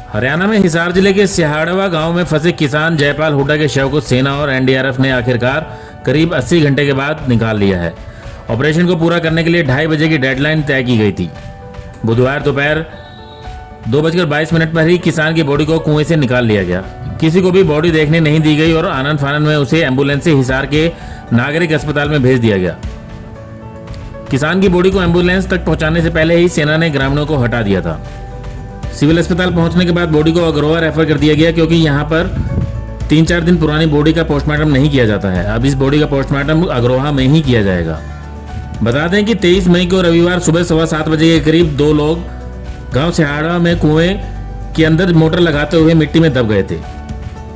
हरियाणा में हिसार जिले के सिहाड़वा गांव में फंसे किसान जयपाल हुड्डा के शव को सेना और एनडीआरएफ ने आखिरकार करीब 80 घंटे के बाद निकाल लिया है। ऑपरेशन को पूरा करने के लिए 2:30 बजे की डेडलाइन तय की गई थी। बुधवार दोपहर 2:22 पर ही किसान की बॉडी को कुएं से निकाल लिया गया। किसी को भी बॉडी देखने नहीं दी गई और आनंद फानन में उसे एम्बुलेंस से हिसार के नागरिक अस्पताल में भेज दिया गया। किसान की बॉडी को एम्बुलेंस तक पहुंचाने से पहले ही सेना ने ग्रामीणों को हटा दिया था। सिविल अस्पताल पहुंचने के बाद बॉडी को अग्रोहा रेफर कर दिया गया, क्योंकि यहां पर 3-4 दिन पुरानी बॉडी का पोस्टमार्टम नहीं किया जाता है। अब इस बॉडी का पोस्टमार्टम अग्रोहा में ही किया जाएगा। बता दें कि 23 मई को रविवार सुबह 7:15 बजे के करीब 2 लोग गांव सिहाड़ा में कुएं के अंदर मोटर लगाते हुए मिट्टी में दब गए थे।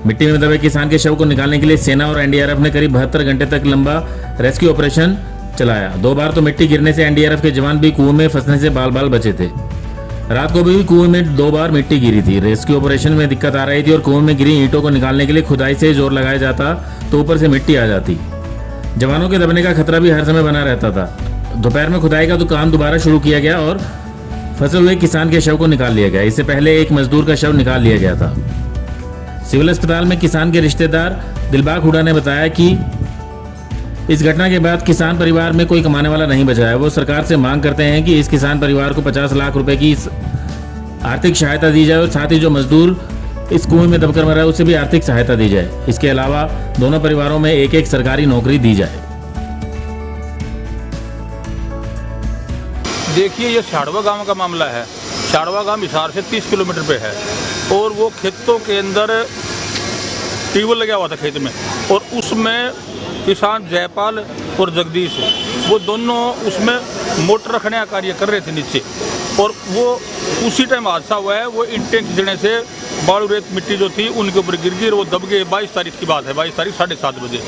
मिट्टी में दबे किसान के शव को निकालने के लिए सेना और एनडीआरएफ ने करीब 72 घंटे तक लंबा रेस्क्यू ऑपरेशन चलाया। 2 बार तो मिट्टी गिरने से एनडीआरएफ के जवान भी कुएं में फंसने से बाल बचे थे। रात को भी कुएं में 2 बार मिट्टी गिरी थी। रेस्क्यू ऑपरेशन में दिक्कत आ रही थी और कुएं में गिरी ईंटों को निकालने के लिए खुदाई से जोर लगाया जाता तो ऊपर से मिट्टी आ जाती। जवानों के दबने का खतरा भी हर समय बना रहता था। दोपहर में खुदाई का काम दोबारा शुरू किया गया और फंसे हुए किसान के शव को निकाल लिया गया। इससे पहले एक मजदूर का शव निकाल लिया गया था। सिविल अस्पताल में किसान के रिश्तेदार दिलबाग हुड्डा ने बताया कि इस घटना के बाद किसान परिवार में कोई कमाने वाला नहीं बचा है। वो सरकार से मांग करते हैं कि इस किसान परिवार को 50 लाख रुपए की आर्थिक सहायता दी जाए और साथ ही जो मजदूर इस कुएं में दबकर मरा है उसे भी आर्थिक सहायता दी जाए। इसके अलावा दोनों परिवारों में एक सरकारी नौकरी दी जाए। देखिए, ये सिहाड़वा गांव का मामला है। सिहाड़वा गांव हिसार से 30 किलोमीटर पे है और वो खेतों के अंदर ट्यूबवेल लगा हुआ था खेत में, और उसमें किसान जयपाल और जगदीश वो दोनों उसमें मोटर रखने का कार्य कर रहे थे नीचे, और वो उसी टाइम हादसा हुआ है। वो इंटें खिंचने से बालू रेत मिट्टी जो थी उनके ऊपर गिर गई और वो दब गए। 22 तारीख की बात है, 22 तारीख 7:30 बजे।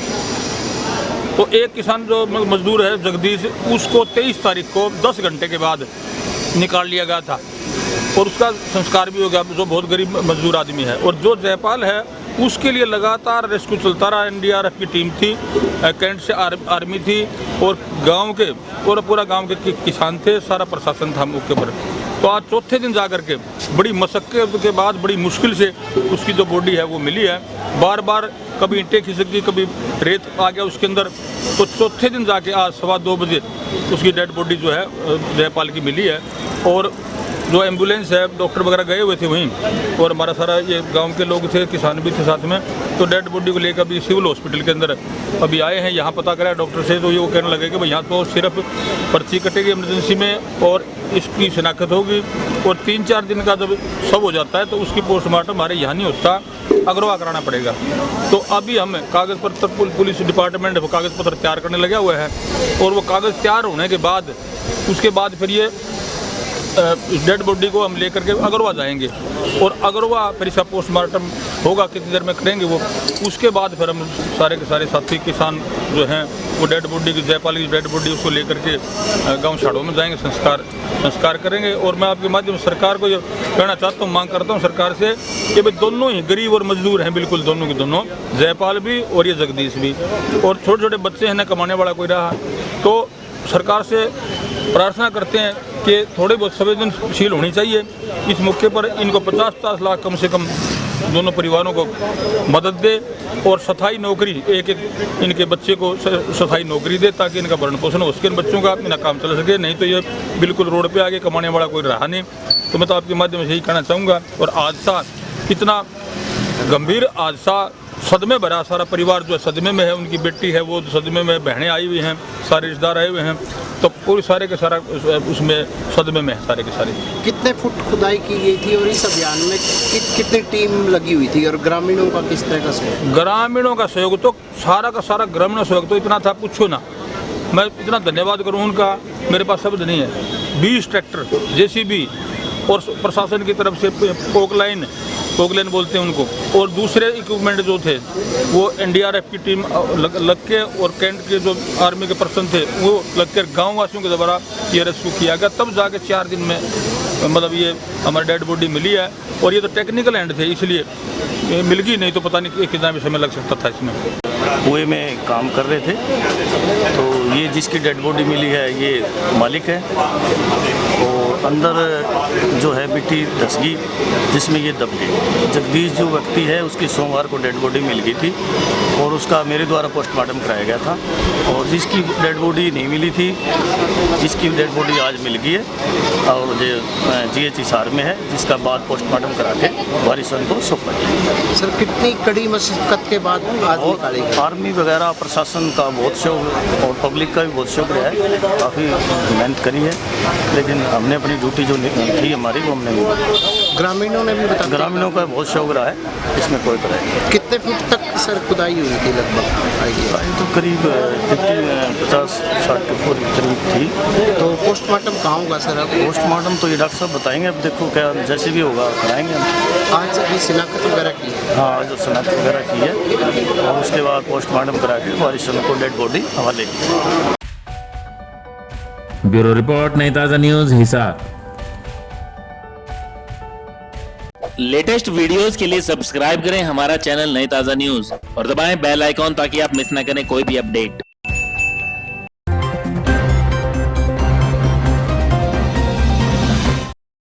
तो एक किसान जो मजदूर है जगदीश, उसको 23 तारीख को 10 घंटे के बाद निकाल लिया गया था और उसका संस्कार भी हो गया, जो बहुत गरीब मजदूर आदमी है। और जो जयपाल है उसके लिए लगातार रेस्क्यू चलता रहा। एनडीआरएफ की टीम थी, कैंट से आर्मी थी और गांव के और पूरा गांव के किसान थे, सारा प्रशासन था मौके पर। तो आज चौथे दिन जाकर के बड़ी मशक्कत के बाद बड़ी मुश्किल से उसकी जो बॉडी है वो मिली है। बार बार कभी ईंटें खिसक गई, कभी रेत आ गया उसके अंदर। तो चौथे दिन जाके आज 2:15 बजे उसकी डेड बॉडी जो है जयपाल की मिली है। और जो एम्बुलेंस है, डॉक्टर वगैरह गए हुए थे वहीं, और हमारा सारा ये गांव के लोग थे, किसान भी थे साथ में। तो डेड बॉडी को लेकर अभी सिविल हॉस्पिटल के अंदर अभी आए हैं। यहाँ पता करा डॉक्टर से, तो ये वो कहने लगे कि भाई यहाँ तो सिर्फ पर्ची कटेगी इमरजेंसी में और इसकी शिनाख्त होगी, और 3-4 दिन का जब सब हो जाता है तो उसकी पोस्टमार्टम हमारे यहाँ नहीं होता, अग्रवा कराना पड़ेगा। तो अभी हम कागज़ पत्र, पुलिस डिपार्टमेंट वो कागज़ पत्र तैयार करने लगा हुआ है, और वो कागज़ तैयार होने के बाद उसके बाद फिर ये डेड बॉडी को हम लेकर के अग्रवा जाएंगे, और अग्रवा फिर इसका पोस्टमार्टम होगा, कितनी देर में करेंगे वो। उसके बाद फिर हम सारे के सारे साथी किसान जो हैं वो डेड बॉडी की, जयपाल की डेड बॉडी उसको लेकर के गांव सिहाड़वा में जाएंगे, संस्कार करेंगे। और मैं आपके माध्यम से सरकार को ये कहना चाहता हूँ, मांग करता हूँ सरकार से कि भाई दोनों ही गरीब और मजदूर हैं, बिल्कुल दोनों के दोनों, जयपाल भी और ये जगदीश भी, और छोटे छोटे बच्चे हैं, ना कमाने वाला कोई रहा। तो सरकार से प्रार्थना करते हैं कि थोड़ी बहुत संवेदनशील होनी चाहिए इस मौके पर। इनको 50-50 लाख कम से कम दोनों परिवारों को मदद दे, और स्थायी नौकरी एक इनके बच्चे को स्थायी नौकरी दे, ताकि इनका भरण पोषण हो सके, इन बच्चों का इनका काम चल सके। नहीं तो ये बिल्कुल रोड पे आगे कमाने वाला कोई रहा नहीं। तो मैं तो आपके माध्यम से यही कहना चाहूँगा। और हादसा इतना गंभीर हादसा, सदमे भरा, सारा परिवार जो है सदमे में है, उनकी बेटी है वो सदमे में, बहनें आई हुई हैं, सारे रिश्तेदार आए हुए हैं, तो पूरे सारे के सारा उसमें सदमे में है सारे के सारे। कितने फुट खुदाई की गई थी और इस अभियान में कितनी टीम लगी हुई थी, और ग्रामीणों का किस तरह का सहयोग? ग्रामीणों का सहयोग तो सारा का सारा ग्रामीण सहयोग तो इतना था, पूछो ना। मैं इतना धन्यवाद करूँ उनका, मेरे पास शब्द नहीं है। 20 ट्रैक्टर, जेसीबी, और प्रशासन की तरफ से पोकलाइन बोलते हैं उनको, और दूसरे इक्विपमेंट जो थे वो एनडीआरएफ की टीम लग के, और कैंट के जो आर्मी के पर्सन थे वो लग कर गाँव वासियों के द्वारा ये रेस्क्यू किया गया। तब जाके 4 दिन में मतलब ये हमारी डेड बॉडी मिली है। और ये तो टेक्निकल एंड थे, इसलिए ये मिल गई, नहीं तो पता नहीं कितना भी समय लग सकता था इसमें। कुएं में काम कर रहे थे, तो ये जिसकी डेड बॉडी मिली है ये मालिक है, और अंदर जो है मिट्टी धस गई जिसमें ये दब गई। जगदीश जो व्यक्ति है उसकी सोमवार को डेड बॉडी मिल गई थी और उसका मेरे द्वारा पोस्टमार्टम कराया गया था, और जिसकी डेड बॉडी नहीं मिली थी, जिसकी डेड बॉडी आज मिल गई है और जो GH हिसार में है, जिसका बाद पोस्टमार्टम करा के वारिसों को सौंपा जाएगा। सर कितनी कड़ी मशक्कत के बाद आज निकाली गई? आर्मी वगैरह प्रशासन का बहुत शौक और पब्लिक का भी बहुत शौक रहा है, काफ़ी मेहनत करी है, लेकिन हमने अपनी ड्यूटी जो थी हमारी वो हमने निभाई। ग्रामीणों ने भी बताया? ग्रामीणों का बहुत शौक रहा है, इसमें कोई तरह नहीं। कितने फीट तक सर खुदाई हुई थी लगभग आइडिया? तो करीब 50-60 फुट करीब थी। तो पोस्टमार्टम कहाँ होगा सर अब? पोस्टमार्टम तो ये डॉक्टर साहब बताएंगे, अब देखो क्या जैसे भी होगा कराएंगे हम। आज अभी शिनाख्त वगैरह की? हाँ, जो शनाख्त वगैरह की है और उसके बाद पोस्टमार्टम करा के वारिसों को डेड बॉडी हवाले की। ब्यूरो रिपोर्ट, नई ताज़ा न्यूज़, हिसार। लेटेस्ट वीडियोस के लिए सब्सक्राइब करें हमारा चैनल नई ताज़ा न्यूज़ और दबाएं बेल आइकॉन ताकि आप मिस ना करें कोई भी अपडेट।